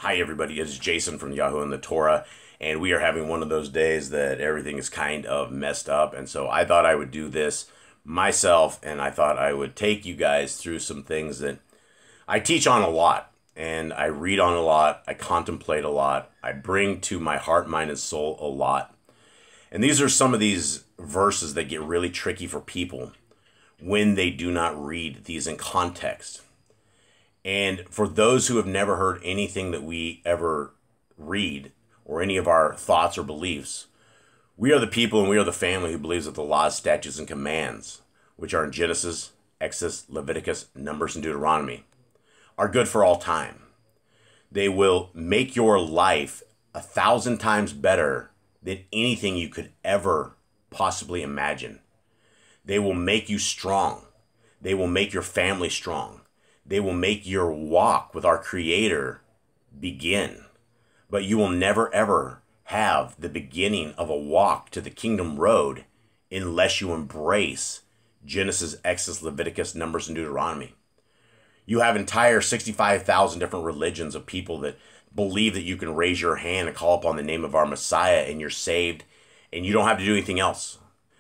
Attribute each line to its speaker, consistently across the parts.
Speaker 1: Hi everybody, it's Jason from Yahoo and the Torah, and we are having one of those days that everything is kind of messed up, and so I thought I would do this myself, and I thought I would take you guys through some things that I teach on a lot, and I read on a lot, I contemplate a lot, I bring to my heart, mind, and soul a lot. And these are some of these verses that get really tricky for people when they do not read these in context. And for those who have never heard anything that we ever read or any of our thoughts or beliefs, we are the people and we are the family who believes that the laws, statutes, and commands, which are in Genesis, Exodus, Leviticus, Numbers, and Deuteronomy, are good for all time. They will make your life 1,000 times better than anything you could ever possibly imagine. They will make you strong. They will make your family strong. They will make your walk with our Creator begin. But you will never ever have the beginning of a walk to the kingdom road unless you embrace Genesis, Exodus, Leviticus, Numbers, and Deuteronomy. You have entire 65,000 different religions of people that believe that you can raise your hand and call upon the name of our Messiah and you're saved and you don't have to do anything else.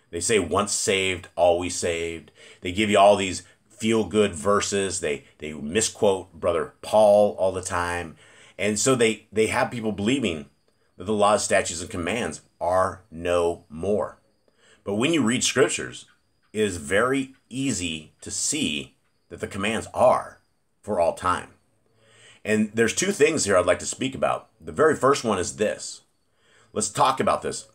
Speaker 1: They say once saved, always saved. They give you all these feel-good verses. They misquote Brother Paul all the time. And so they have people believing that the laws, statutes, and commands are no more. But when you read scriptures, it is very easy to see that the commands are for all time. And there's two things here I'd like to speak about. The very first one is this. Let's talk about this.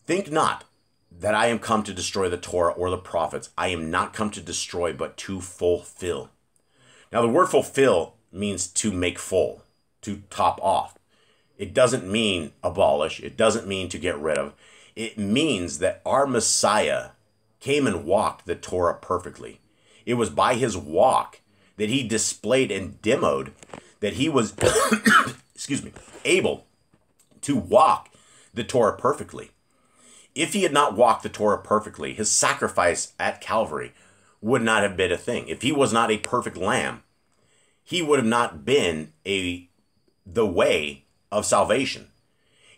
Speaker 1: Think not that I am come to destroy the Torah or the prophets. I am not come to destroy, but to fulfill. Now, the word fulfill means to make full, to top off. It doesn't mean abolish. It doesn't mean to get rid of. It means that our Messiah came and walked the Torah perfectly. It was by his walk that he displayed and demoed that he was, able to walk the Torah perfectly. If he had not walked the Torah perfectly, his sacrifice at Calvary would not have been a thing. If he was not a perfect lamb, he would have not been the way of salvation.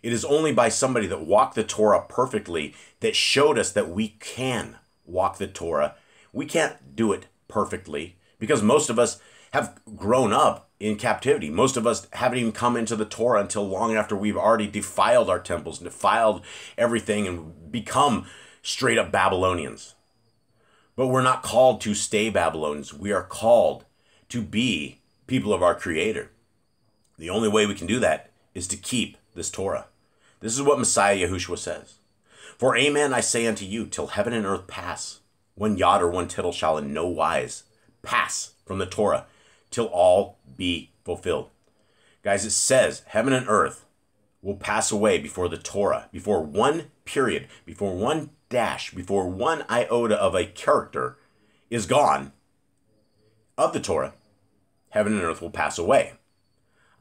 Speaker 1: It is only by somebody that walked the Torah perfectly that showed us that we can walk the Torah. We can't do it perfectly because most of us have grown up in captivity. Most of us haven't even come into the Torah until long after we've already defiled our temples, defiled everything, and become straight up Babylonians. But we're not called to stay Babylonians. We are called to be people of our Creator. The only way we can do that is to keep this Torah. This is what Messiah Yahushua says. For amen I say unto you, till heaven and earth pass, one jot or one tittle shall in no wise pass from the Torah, till all be fulfilled. Guys, it says heaven and earth will pass away before the Torah, before one period, before one dash, before one iota of a character is gone of the Torah. Heaven and earth will pass away.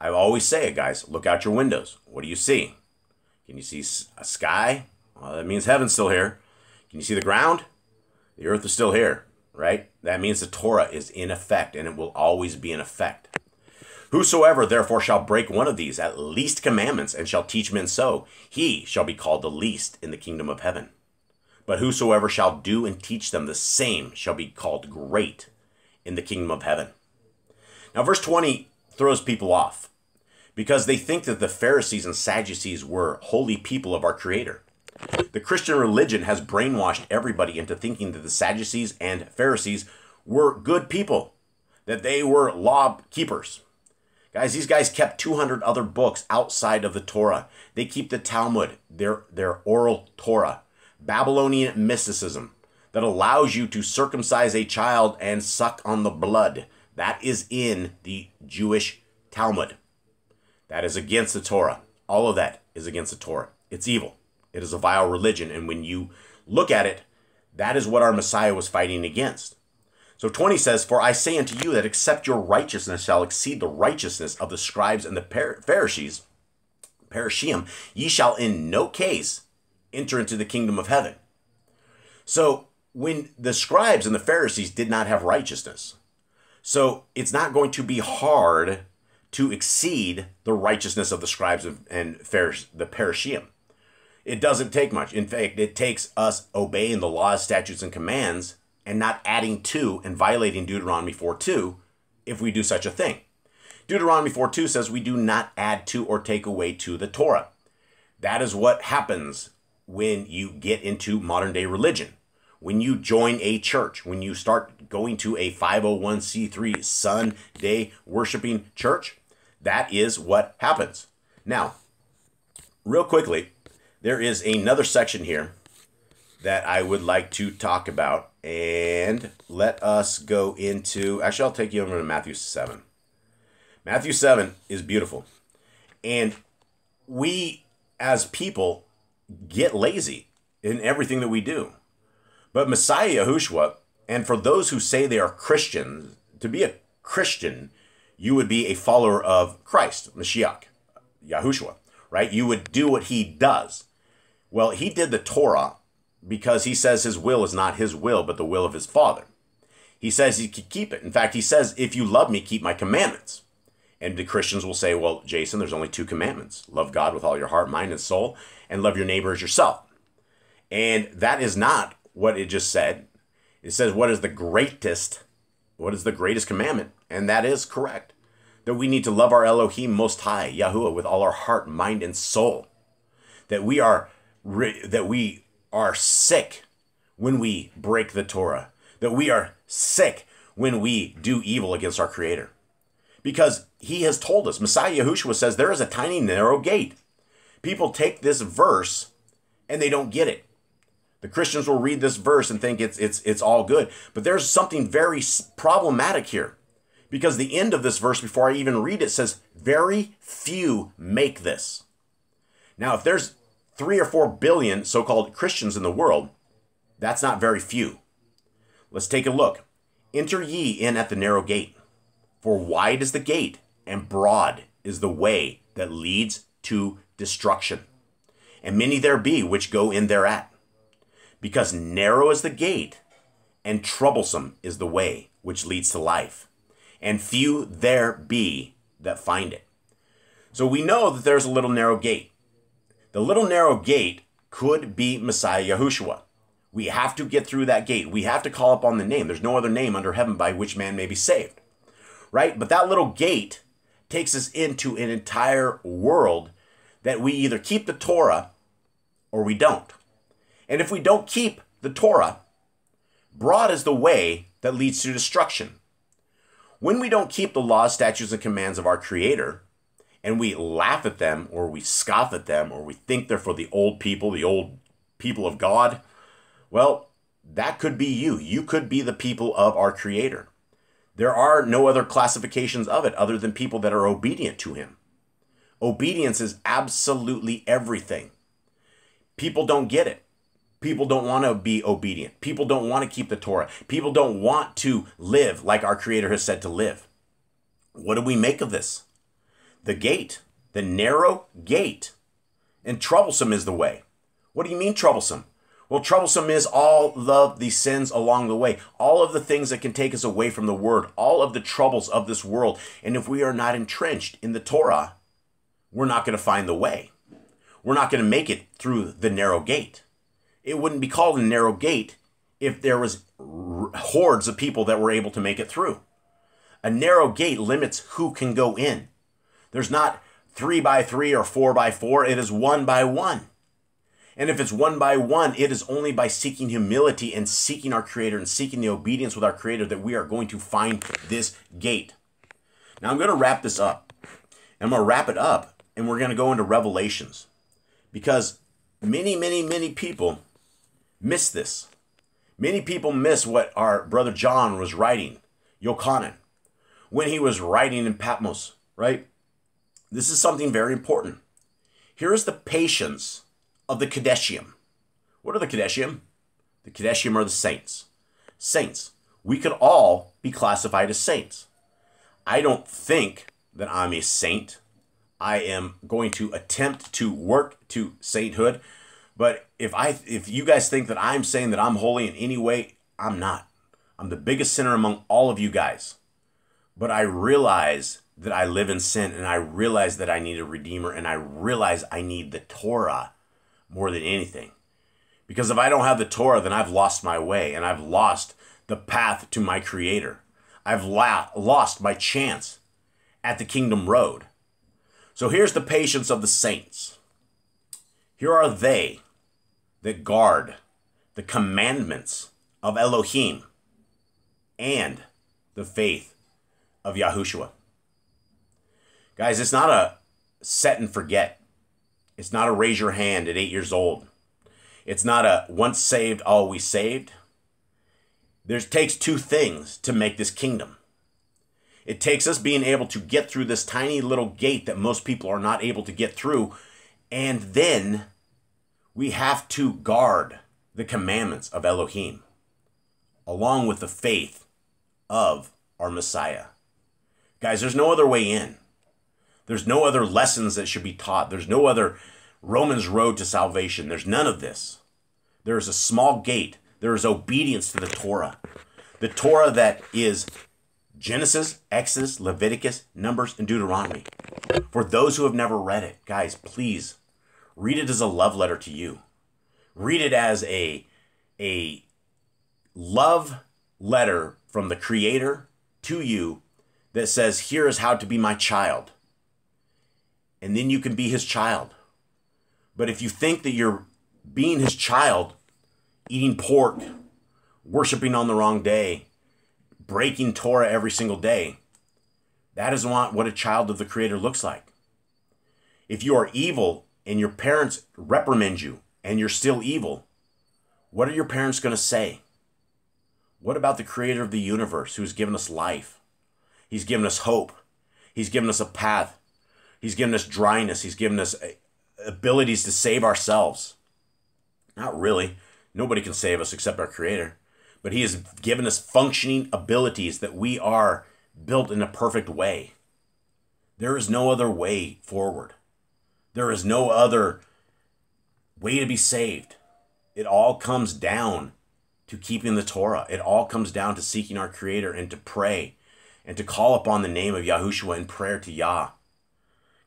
Speaker 1: I always say it, guys. Look out your windows. What do you see? Can you see a sky? Well, that means heaven's still here. Can you see the ground? The earth is still here. Right? That means the Torah is in effect, and it will always be in effect. Whosoever therefore shall break one of these at least commandments and shall teach men so, he shall be called the least in the kingdom of heaven. But whosoever shall do and teach them, the same shall be called great in the kingdom of heaven. Now, verse 20 throws people off because they think that the Pharisees and Sadducees were holy people of our Creator. The Christian religion has brainwashed everybody into thinking that the Sadducees and Pharisees were good people, that they were law keepers. Guys, these guys kept 200 other books outside of the Torah. They keep the Talmud, their oral Torah, Babylonian mysticism that allows you to circumcise a child and suck on the blood. That is in the Jewish Talmud. That is against the Torah. All of that is against the Torah. It's evil. It is a vile religion, and when you look at it, that is what our Messiah was fighting against. So 20 says, For I say unto you that except your righteousness shall exceed the righteousness of the scribes and the Pharisees, ye shall in no case enter into the kingdom of heaven. So when the scribes and the Pharisees did not have righteousness, so it's not going to be hard to exceed the righteousness of the scribes and the Parashim. It doesn't take much. In fact, it takes us obeying the laws, statutes, and commands and not adding to and violating Deuteronomy 4:2 if we do such a thing. Deuteronomy 4:2 says we do not add to or take away to the Torah. That is what happens when you get into modern day religion. When you join a church, when you start going to a 501c3 Sunday worshiping church, that is what happens. Now, real quickly, there is another section here that I would like to talk about. And let us go into, actually, I'll take you over to Matthew 7. Matthew 7 is beautiful. And we, as people, get lazy in everything that we do. But Messiah Yahushua, and for those who say they are Christians, to be a Christian, you would be a follower of Christ, Mashiach, Yahushua, right? You would do what he does. Well, he did the Torah because he says his will is not his will, but the will of his Father. He says he could keep it. In fact, he says, if you love me, keep my commandments. And the Christians will say, well, Jason, there's only 2 commandments. Love God with all your heart, mind, and soul, and love your neighbor as yourself. And that is not what it just said. It says, what is the greatest commandment? And that is correct. That we need to love our Elohim Most High, Yahuwah, with all our heart, mind, and soul. That we are sick when we break the Torah. That we are sick when we do evil against our Creator. Because he has told us, Messiah Yahushua says, there is a tiny narrow gate. People take this verse and they don't get it. The Christians will read this verse and think it's all good. But there's something very problematic here. Because the end of this verse, before I even read it, says, very few make this. Now, if there's 3 or 4 billion so-called Christians in the world, that's not very few. Let's take a look. Enter ye in at the narrow gate. For wide is the gate, and broad is the way that leads to destruction. And many there be which go in thereat. Because narrow is the gate, and troublesome is the way which leads to life. And few there be that find it. So we know that there's a little narrow gate. The little narrow gate could be Messiah Yahushua. We have to get through that gate. We have to call upon the name. There's no other name under heaven by which man may be saved. Right? But that little gate takes us into an entire world that we either keep the Torah or we don't. And if we don't keep the Torah, broad is the way that leads to destruction. When we don't keep the laws, statutes, and commands of our Creator, and we laugh at them, or we scoff at them, or we think they're for the old people of God, well, that could be you. You could be the people of our Creator. There are no other classifications of it other than people that are obedient to him. Obedience is absolutely everything. People don't get it. People don't want to be obedient. People don't want to keep the Torah. People don't want to live like our Creator has said to live. What do we make of this? The gate, the narrow gate, and troublesome is the way. What do you mean troublesome? Well, troublesome is all of the sins along the way, all of the things that can take us away from the Word, all of the troubles of this world. And if we are not entrenched in the Torah, we're not going to find the way. We're not going to make it through the narrow gate. It wouldn't be called a narrow gate if there was hordes of people that were able to make it through. A narrow gate limits who can go in. There's not 3 by 3 or 4 by 4. It is 1 by 1. And if it's 1 by 1, it is only by seeking humility and seeking our Creator and seeking the obedience with our Creator that we are going to find this gate. Now I'm going to wrap this up. And I'm going to wrap it up and we're going to go into Revelations. Because many people miss this. Many people miss what our brother John was writing, Yochanan, when he was writing in Patmos, right? This is something very important. Here is the patience of the Kadeshim. What are the Kadeshim? The Kadeshim are the saints. Saints. We could all be classified as saints. I don't think that I'm a saint. I am going to attempt to work to sainthood. But if you guys think that I'm saying that I'm holy in any way, I'm not. I'm the biggest sinner among all of you guys. But I realize that I live in sin, and I realize that I need a Redeemer, and I realize I need the Torah more than anything. Because if I don't have the Torah, then I've lost my way, and I've lost the path to my Creator. I've lost my chance at the kingdom road. So here's the patience of the saints. Here are they that guard the commandments of Elohim and the faith of Yahushua. Guys, it's not a set and forget. It's not a raise your hand at 8 years old. It's not a once saved, always saved. There takes two things to make this kingdom. It takes us being able to get through this tiny little gate that most people are not able to get through. And then we have to guard the commandments of Elohim, along with the faith of our Messiah. Guys, there's no other way in. There's no other lessons that should be taught. There's no other Romans road to salvation. There's none of this. There is a small gate. There is obedience to the Torah. The Torah that is Genesis, Exodus, Leviticus, Numbers, and Deuteronomy. For those who have never read it, guys, please read it as a love letter to you. Read it as a love letter from the Creator to you that says, here is how to be my child. And then you can be his child. But if you think that you're being his child, eating pork, worshiping on the wrong day, breaking Torah every single day, that is not what a child of the Creator looks like. If you are evil and your parents reprimand you and you're still evil, what are your parents going to say? What about the Creator of the universe who's given us life? He's given us hope. He's given us a path. He's given us dryness. He's given us abilities to save ourselves. Not really. Nobody can save us except our Creator. But he has given us functioning abilities that we are built in a perfect way. There is no other way forward. There is no other way to be saved. It all comes down to keeping the Torah. It all comes down to seeking our Creator and to pray and to call upon the name of Yahushua in prayer to Yah.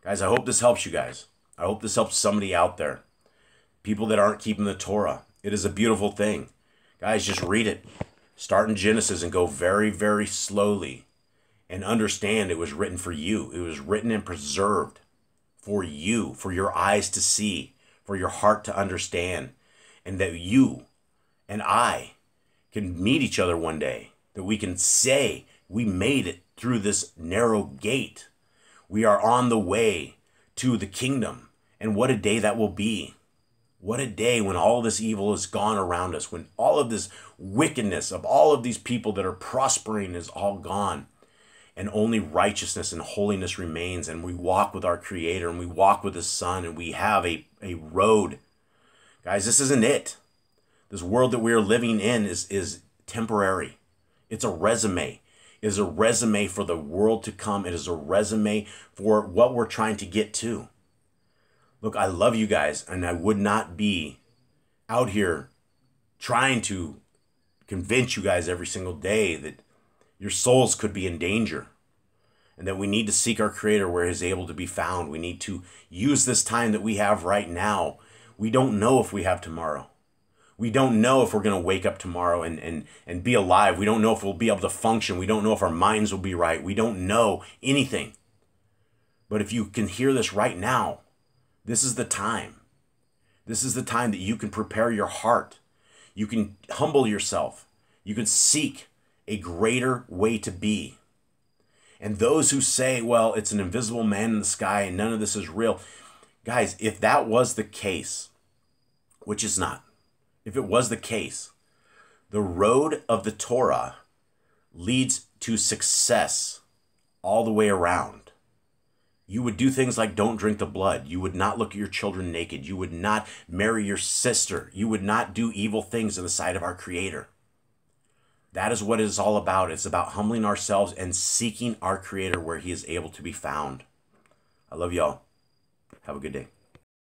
Speaker 1: Guys, I hope this helps you guys. I hope this helps somebody out there. People that aren't keeping the Torah. It is a beautiful thing. Guys, just read it. Start in Genesis and go very, very slowly. And understand it was written for you. It was written and preserved for you, for your eyes to see, for your heart to understand. And that you and I can meet each other one day. That we can say we made it through this narrow gate. We are on the way to the kingdom. And what a day that will be. What a day when all this evil is gone around us, when all of this wickedness of all of these people that are prospering is all gone, and only righteousness and holiness remains, and we walk with our Creator, and we walk with His Son, and we have a road. Guys, this isn't it. This world that we are living in is temporary. It's a resume. It is a resume for the world to come. It is a resume for what we're trying to get to. Look, I love you guys, and I would not be out here trying to convince you guys every single day that your souls could be in danger and that we need to seek our Creator where He's able to be found. We need to use this time that we have right now. We don't know if we have tomorrow. We don't know if we're going to wake up tomorrow and be alive. We don't know if we'll be able to function. We don't know if our minds will be right. We don't know anything. But if you can hear this right now, this is the time. This is the time that you can prepare your heart. You can humble yourself. You can seek a greater way to be. And those who say, well, it's an invisible man in the sky and none of this is real. Guys, if that was the case, which is not, if it was the case, the road of the Torah leads to success all the way around. You would do things like don't drink the blood. You would not look at your children naked. You would not marry your sister. You would not do evil things in the sight of our Creator. That is what it is all about. It's about humbling ourselves and seeking our Creator where He is able to be found. I love y'all. Have a good day.